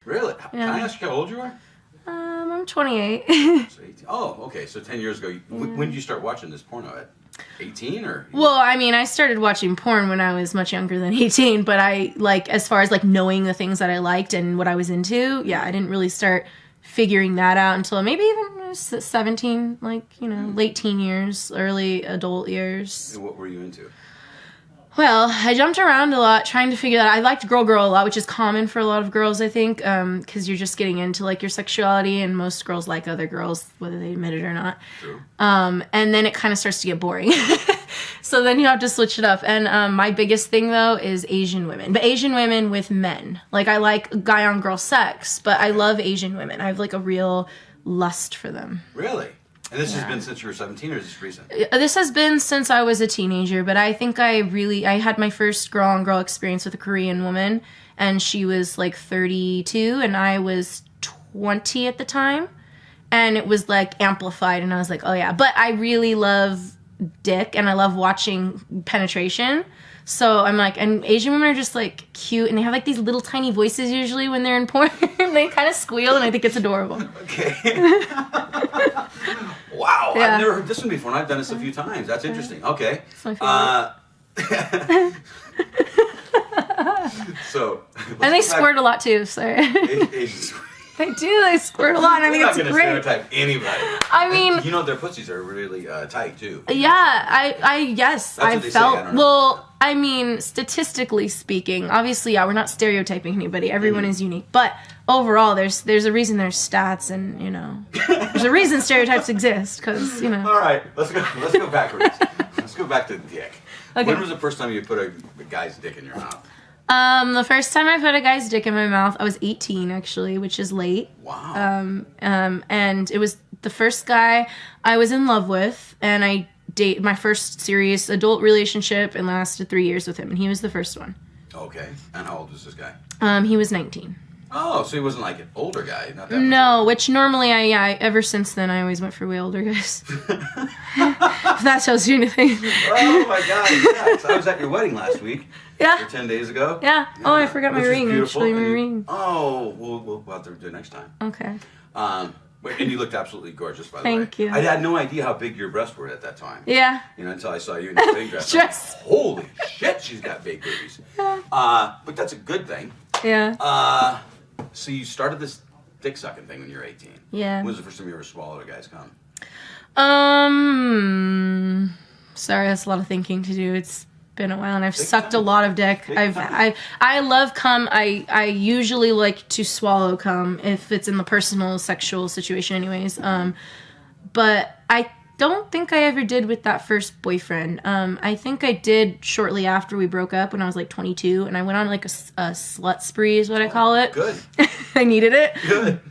Really? Can I ask you how old you are? I'm 28. So 18. Oh, okay. So 10 years ago. When did you start watching this porno? At 18 or? Well, I mean, I started watching porn when I was much younger than 18, but I, like, as far as, like, knowing the things that I liked and what I was into, yeah, I didn't really start figuring that out until maybe even 17, like, you know, late teen years, early adult years. And what were you into? Well, I jumped around a lot trying to figure that out. I liked girl a lot, which is common for a lot of girls, I think, because you're just getting into, like, your sexuality, and most girls like other girls, whether they admit it or not. True. And then it kind of starts to get boring. So then you have to switch it up. And my biggest thing, though, is Asian women. But Asian women with men. Like, I like guy-on-girl sex, but I love Asian women. I have, like, a real lust for them. Really? And this has been since you were 17, or is this recent? This has been since I was a teenager, but I think I had my first girl-on-girl experience with a Korean woman, and she was like 32, and I was 20 at the time, and it was like amplified, and I was like, oh yeah. But I really love dick, and I love watching penetration. So I'm like, and Asian women are just like cute, and they have like these little tiny voices usually when they're in porn. They kind of squeal, and I think it's adorable. Okay. Wow, Yeah. I've never heard this one before, and I've done this a few times. That's interesting. Okay. It's my favorite. So. And they squirt a lot too, so. They do, they squirt a lot, and I think it's great. We're not going to stereotype anybody. I mean, you know their pussies are really tight too. Yeah, yes, I felt. I don't know. Well, I mean, statistically speaking, obviously, yeah, we're not stereotyping anybody. Everyone is unique, but overall, there's a reason there's stats, and you know, there's a reason stereotypes exist, because you know. All right, let's go backwards. Let's go back to dick. Okay. When was the first time you put a guy's dick in your mouth? The first time I put a guy's dick in my mouth, I was 18 actually, which is late. Wow. And it was the first guy I was in love with, and I dated my first serious adult relationship, and lasted 3 years with him, and he was the first one. Okay. And how old was this guy? He was 19. Oh, so he wasn't like an older guy, not that No, which normally I ever since then I always went for way older guys. If that tells you anything. Oh my God! Yeah, so I was at your wedding last week. Yeah. Or 10 days ago. Yeah. Oh, I forgot my Which was ring. beautiful. Actually, my And you- ring. Oh, we'll have to do it next time. Okay. And you looked absolutely gorgeous, by the way. Thank you. I had no idea how big your breasts were at that time. Yeah. You know, until I saw you in your wedding dress. Dress. Holy shit, she's got big boobies. But that's a good thing. Yeah. So you started this dick sucking thing when you were 18. Yeah. When was the first time you ever swallowed a guy's cum? Sorry, that's a lot of thinking to do. It's been a while, and I've sucked a lot of dick. I love cum. I usually like to swallow cum if it's in the personal sexual situation, anyways. But I don't think I ever did with that first boyfriend. I think I did shortly after we broke up when I was like 22, and I went on like a slut spree is what I call it. Good. I needed it. Good.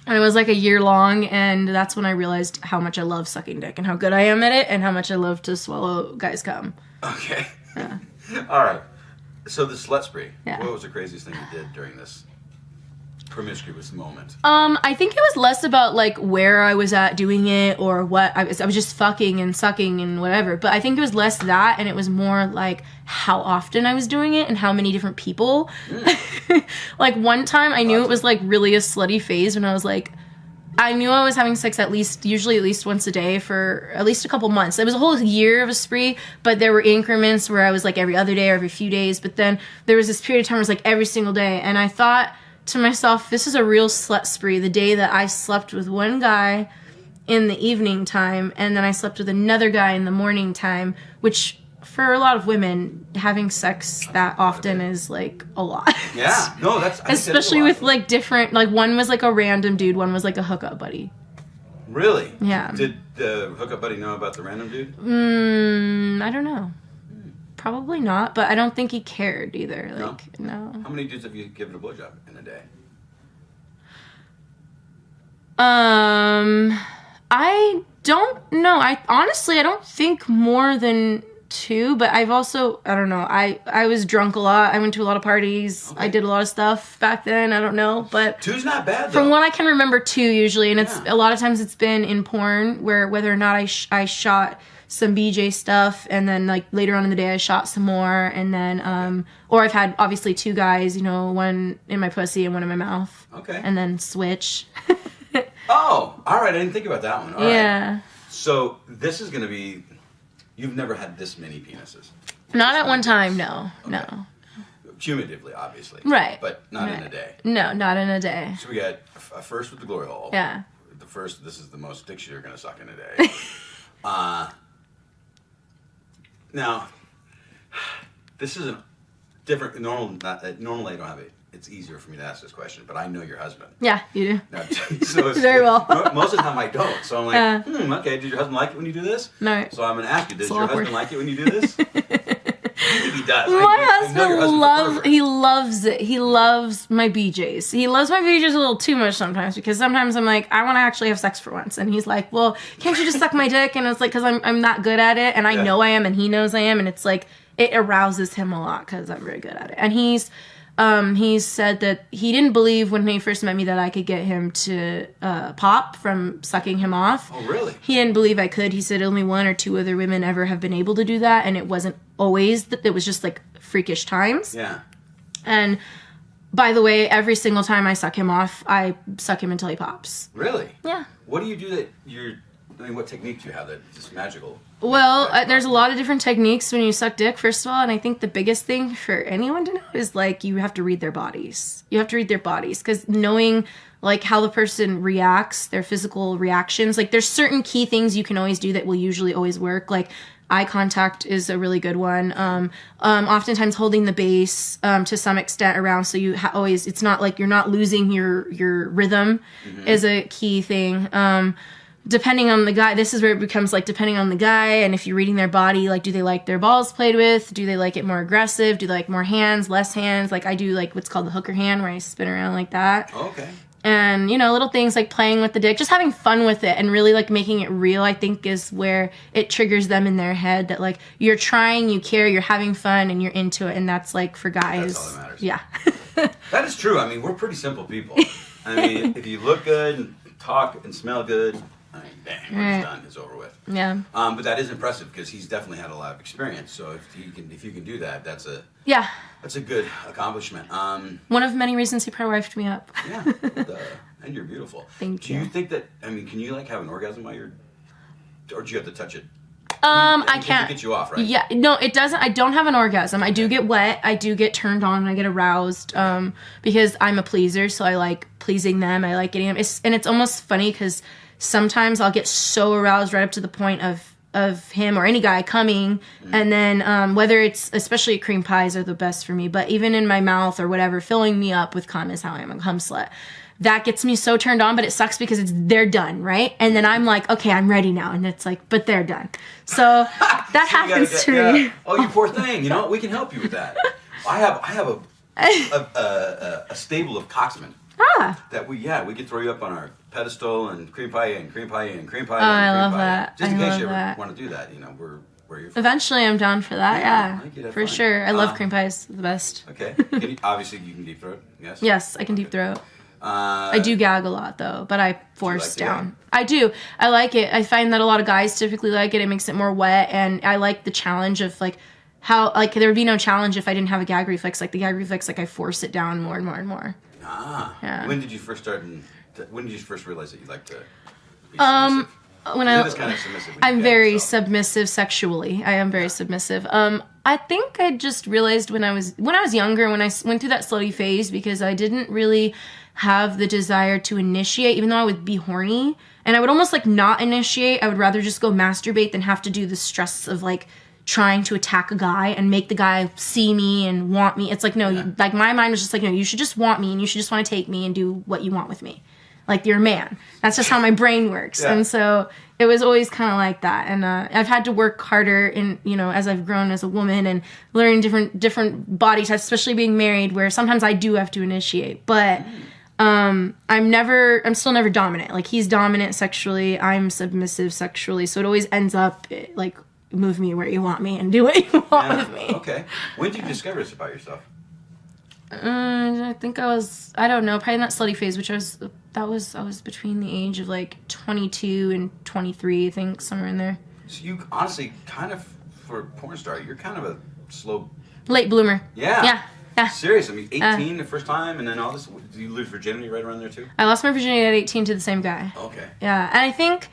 And it was like a year long, and that's when I realized how much I love sucking dick and how good I am at it, and how much I love to swallow guys' cum. Okay. Yeah. All right. So the slut spree. Yeah. What was the craziest thing you did during this promiscuous moment? I think it was less about like where I was at doing it or what I was just fucking and sucking and whatever. But I think it was less that, and it was more like how often I was doing it and how many different people. Like one time I knew it was like really a slutty phase when I was like, I knew I was having sex usually at least once a day for at least a couple months. It was a whole year of a spree, but there were increments where I was like every other day or every few days. But then there was this period of time where it was like every single day. And I thought to myself, this is a real slut spree. The day that I slept with one guy in the evening time, and then I slept with another guy in the morning time, which for a lot of women, having sex that often is like a lot. Yeah, no, that's especially with like different, like one was like a random dude, one was like a hookup buddy. Really? Yeah. Did the hookup buddy know about the random dude? I don't know. Probably not, but I don't think he cared either. Like, no. How many dudes have you given a blowjob in a day? I don't know. I don't think more than 2, but I've also, I don't know, I was drunk a lot. I went to a lot of parties. Okay. I did a lot of stuff back then. I don't know, but 2's not bad though. From what I can remember, 2 usually, and it's a lot of times it's been in porn where whether or not I shot some BJ stuff, and then like later on in the day I shot some more, and then or I've had obviously 2 guys, you know, one in my pussy and one in my mouth. Okay. And then switch. Oh, all right. I didn't think about that one. All right. Yeah. So this is going to be. You've never had this many penises. Not at one time, no. Okay. No. Cumulatively, obviously. Right. But not right. in a day. No, not in a day. So we got a first with the glory hole. Yeah. The first, this is the most dicks you're going to suck in a day. Now, this is a different, normally I don't have it. It's easier for me to ask this question, but I know your husband. Yeah, you do. Now, so Very well. Most of the time I don't. So I'm like, okay, did your husband like it when you do this? No. So I'm going to ask you, does So your awkward. husband like it when you do this? I think he does. My I know your husband husband's a pervert. loves it. He loves my BJs. He loves my BJs a little too much sometimes, because sometimes I'm like, I want to actually have sex for once. And he's like, well, can't you just suck my dick? And it's like, because I'm not good at it. And I know I am, and he knows I am. And it's like, it arouses him a lot because I'm very good at it. And he's said that he didn't believe when he first met me that I could get him to pop from sucking him off. Oh, really? He didn't believe I could. He said only 1 or 2 other women ever have been able to do that, and it wasn't always that. It was just like freakish times. Yeah. And by the way, every single time I suck him off, I suck him until he pops. Really? Yeah. What do you do what technique do you have that's just magical? Well, there's a lot of different techniques when you suck dick, first of all, and I think the biggest thing for anyone to know is, like, you have to read their bodies. You have to read their bodies, because knowing, like, how the person reacts, their physical reactions, like, there's certain key things you can always do that will usually always work, like, eye contact is a really good one. Oftentimes holding the base to some extent around, so you always, it's not like you're not losing your rhythm is a key thing. Depending on the guy, this is where it becomes like depending on the guy, and if you're reading their body, like, do they like their balls played with? Do they like it more aggressive? Do they like more hands, less hands? Like, I do like what's called the hooker hand, where I spin around like that. Oh, okay. And, you know, little things like playing with the dick, just having fun with it and really like making it real, I think is where it triggers them in their head that, like, you're trying, you care, you're having fun, and you're into it. And that's like for guys. That's all that matters. Yeah. That is true. I mean, we're pretty simple people. I mean, if you look good and talk and smell good, I mean, bang, we're just done. It's over with. Yeah. But that is impressive, because he's definitely had a lot of experience. So if you can do that, that's a good accomplishment. One of many reasons he probably wifed me up. Yeah, and you're beautiful. Thank you. Do you think that? I mean, can you like have an orgasm while you're, or do you have to touch it? I can't. It get you off, right? Yeah, no, it doesn't. I don't have an orgasm. I do get wet. I do get turned on. I get aroused because I'm a pleaser, so I like pleasing them. I like getting them. And it's almost funny because sometimes I'll get so aroused right up to the point of him or any guy coming, and then whether it's, especially cream pies are the best for me, but even in my mouth or whatever, filling me up with cum is how I am a cum slut. That gets me so turned on, but it sucks because they're done, right? And then I'm like, okay, I'm ready now, and it's like, but they're done. So that happens to me. Oh, you poor thing. You know, we can help you with that. I have a stable of cocksmen. That we could throw you up on our pedestal and cream pie and cream pie and cream pie. Oh, and I cream love pie. that. Just in I case love you ever that. want to do that, you know, where you're from. Eventually, I'm down for that. I think you'd have For fun. sure. I love cream pies. The best. Okay. Obviously, you can deep throat. Yes. Yes, I can deep throat. I do gag a lot though, but I force to down. gag? I do. I like it. I find that a lot of guys typically like it. It makes it more wet, and I like the challenge of like how, like, there would be no challenge if I didn't have a gag reflex. Like the gag reflex, like I force it down more and more and more. Yeah. When did you first realize that you like to be submissive? I'm very submissive sexually. I am very submissive. I think I just realized when I was younger, when I went through that slutty phase, because I didn't really have the desire to initiate, even though I would be horny, and I would almost like not initiate. I would rather just go masturbate than have to do the stress of like trying to attack a guy and make the guy see me and want me. It's like, no, like my mind was just like, no, you should just want me, and you should just want to take me and do what you want with me. Like, you're a man. That's just how my brain works. Yeah. And so it was always kind of like that. And I've had to work harder in, you know, as I've grown as a woman and learning different body types, especially being married, where sometimes I do have to initiate. But I'm still never dominant. Like, he's dominant sexually, I'm submissive sexually. So it always ends up like, move me where you want me and do what you want with me. Okay. When did you discover this about yourself? I think I don't know, probably in that slutty phase, which I was between the age of like 22 and 23, I think, somewhere in there. So you honestly kind of, for a porn star, you're kind of a slow... Late bloomer. Yeah. Yeah. Yeah. Serious. I mean, 18 the first time, and then all this. Did you lose virginity right around there too? I lost my virginity at 18 to the same guy. Okay. Yeah, and I think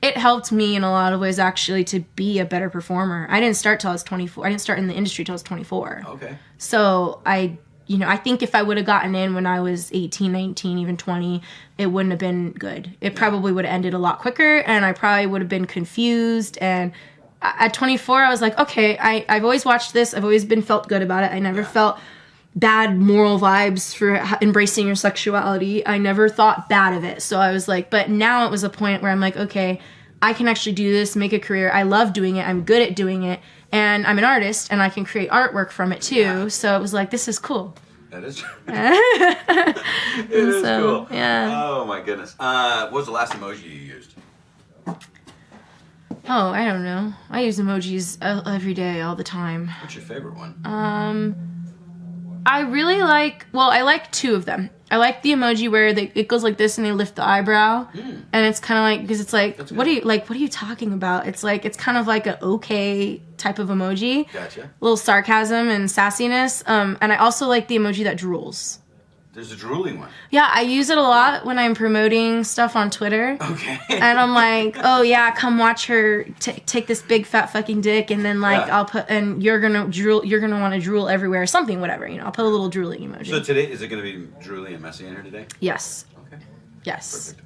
it helped me in a lot of ways actually to be a better performer. I didn't start till I was 24. I didn't start in the industry till I was 24. Okay. So I think if I would have gotten in when I was 18, 19, even 20, it wouldn't have been good. It probably would have ended a lot quicker, and I probably would have been confused. And at 24, I was like, okay, I've always watched this. I've always been felt good about it. I never felt bad moral vibes for embracing your sexuality. I never thought bad of it. So I was like, but now it was a point where I'm like, okay, I can actually do this, make a career. I love doing it. I'm good at doing it. And I'm an artist, and I can create artwork from it too. Yeah. So it was like, this is cool. That is true. It is cool. Yeah. Oh my goodness. What was the last emoji you used? Oh, I don't know. I use emojis every day, all the time. What's your favorite one? I really like, I like two of them. I like the emoji where it goes like this and they lift the eyebrow. And it's kind of like, because it's like, what are you talking about? It's like, it's kind of like a okay type of emoji. Gotcha. A little sarcasm and sassiness. And I also like the emoji that drools. There's a drooling one. Yeah, I use it a lot when I'm promoting stuff on Twitter. Okay. And I'm like, oh yeah, come watch her take this big fat fucking dick, and then I'll put, and you're gonna want to drool everywhere, something, whatever, I'll put a little drooling emoji. So today, is it gonna be drooling and messy in here today? Yes. Okay. Yes. Perfect.